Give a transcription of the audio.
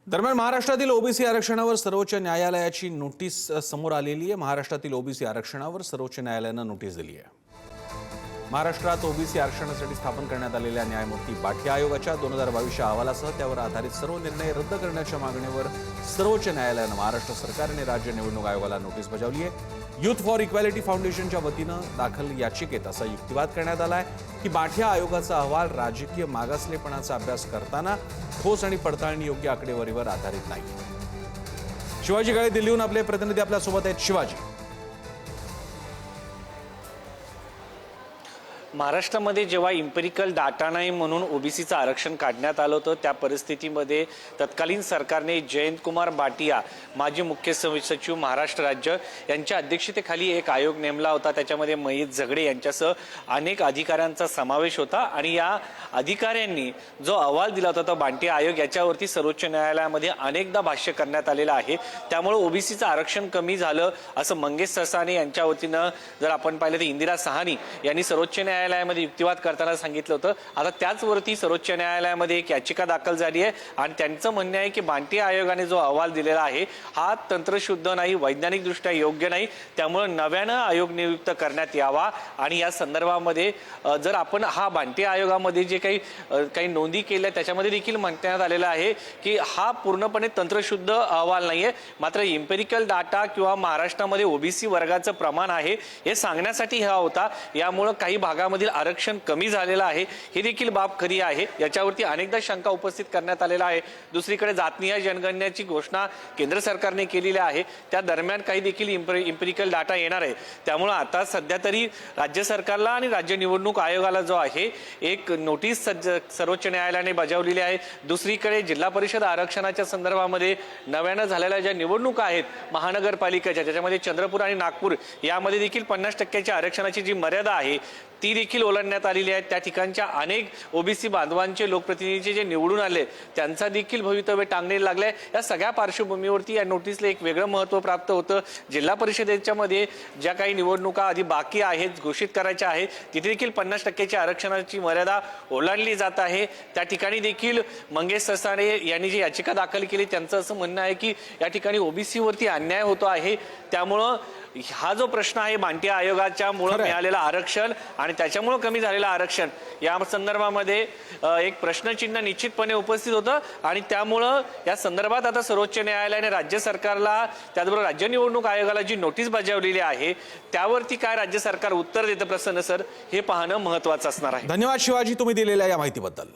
दरम्यान महाराष्ट्रातील ओबीसी आरक्षणावर सर्वोच्च न्यायालयाची नोटीस समोर आलेली आहे। महाराष्ट्रातील ओबीसी आरक्षणावर सर्वोच्च न्यायालयाने नोटीस दिली आहे। महाराष्ट्रात ओबीसी आरक्षणासाठी स्थापन करण्यात आलेल्या न्यायमूर्ती बाठी आयोगाच्या 2022 अहवालासह त्यावर आधारित सर्व निर्णय रद्द करण्याच्या मागणीवर सर्वोच्च न्यायालयाने महाराष्ट्र सरकार आणि राज्य निवडणूक आयोगाला नोटीस बजावली आहे। यूथ फॉर इक्वॅलिटी फाउंडेशनच्या वतीने दाखल याचिकेत असा युक्तिवाद करण्यात आला आहे की बाठी आयोगाचा अहवाल राजकीय मागासलेपणाचा अभ्यास करताना ठोस आणि पडताळणी योग्य आकडेवारीवर आधारित नाही। शिवाजी काळे दिल्लीहून आपले प्रतिनिधी आपल्या सोबत आहेत। शिवाजी, महाराष्ट्रामध्ये जेव्हा इम्पेरिकल डाटा नाही म्हणून ओबीसीचं आरक्षण काढण्यात आलं होतं, त्या परिस्थितीमध्ये तत्कालीन सरकारने जयंत कुमार बाटिया, माजी मुख्य सचिव महाराष्ट्र राज्य यांच्या अध्यक्षतेखाली एक आयोग नेमला होता। त्याच्यामध्ये महेश झगडे यांच्यासह अनेक अधिकाऱ्यांचा समावेश होता आणि या अधिकाऱ्यांनी जो अहवाल दिला होता तो बांटी आयोग, याच्यावरती सर्वोच्च न्यायालयामध्ये अनेकदा भाष्य करण्यात आलेलं आहे। त्यामुळे ओबीसीचं आरक्षण कमी झालं असं मंगेश ससाने यांच्या वतीनं जर आपण पाहिलं तर इंदिरा सहानी यांनी सर्वोच्च न्यायालयामध्ये युक्तिवाद करताना सांगितलं होतं। आता त्याचवरती सर्वोच्च न्यायालयामध्ये एक याचिका दाखल झाली आहे आणि त्यांचं म्हणणं आहे की बांटी आयोगाने जो अहवाल दिलेला आहे हा तंत्रशुद्ध नाही, वैज्ञानिकदृष्ट्या योग्य नाही, त्यामुळे नव्यानं आयोग नियुक्त करण्यात यावा। आणि या संदर्भामध्ये जर आपण हा बांटी आयोगामध्ये जे काही नोंदी केल्या त्याच्यामध्ये देखील म्हणण्यात आलेलं आहे की हा पूर्णपणे तंत्रशुद्ध अहवाल नाहीये, मात्र इम्पेरिकल डाटा किंवा महाराष्ट्रामध्ये ओबीसी वर्गाचं प्रमाण आहे हे सांगण्यासाठी हा होता। यामुळे काही भागामधील आरक्षण कमी झालेलं आहे ही देखील बाब खरी आहे, याच्यावरती अनेकदा शंका उपस्थित करण्यात आलेला आहे। दुसरीकडे जातनिहाय जनगणनेची घोषणा केंद्र सरकारने केलेली आहे, त्या दरम्यान काही देखील इम्पेरिकल डाटा येणार आहे। त्यामुळे आता सध्या तरी राज्य सरकारला आणि राज्य निवडणूक आयोगाला जो आहे एक नोटीस सर्वोच्च न्यायालयाने बजावलेली आहे। दुसरीकडे जिल्हा परिषद आरक्षणाच्या संदर्भामध्ये नव्यानं झालेल्या ज्या निवडणुका आहेत महानगरपालिकेच्या, ज्याच्यामध्ये चंद्रपूर आणि नागपूर यामध्ये देखील 50% आरक्षणाची जी मर्यादा आहे ती देखील ओलांडण्यात आलेली आहे। त्या ठिकाणच्या अनेक ओबीसी बांधवांचे लोकप्रतिनिधी जे निवडून आले त्यांचा देखील भवितव्य टांगणे लागले। या सगळ्या पार्श्वभूमीवरती या नोटीसला एक वेगळं महत्त्व प्राप्त होतं। जिल्हा परिषदेच्या मध्ये ज्या काही निवडणुका आधी बाकी आहेत, घोषित करायच्या आहेत, तिथे देखील 50% आरक्षणाची मर्यादा ओलांडली जात आहे। त्या ठिकाणी देखील मंगेश ससाणे यांनी जी याचिका दाखल केली त्यांचं असं म्हणणं आहे की या ठिकाणी ओबीसीवरती अन्याय होतो आहे। त्यामुळं हा जो प्रश्न आहे बांटी आयोगाच्या मुळे मिळालेलं आरक्षण आणि त्याच्यामुळे कमी झालेलं आरक्षण या संदर्भामध्ये एक प्रश्नचिन्ह निश्चितपणे उपस्थित होतं आणि त्यामुळं या संदर्भात आता सर्वोच्च न्यायालयाने राज्य सरकारला त्याचबरोबर राज्य निवडणूक आयोगाला जी नोटीस बजावलेली आहे त्यावरती काय राज्य सरकार उत्तर देतं प्रसन्न सर, हे पाहणं महत्त्वाचं असणार आहे। धन्यवाद शिवाजी, तुम्ही दिलेल्या या माहितीबद्दल।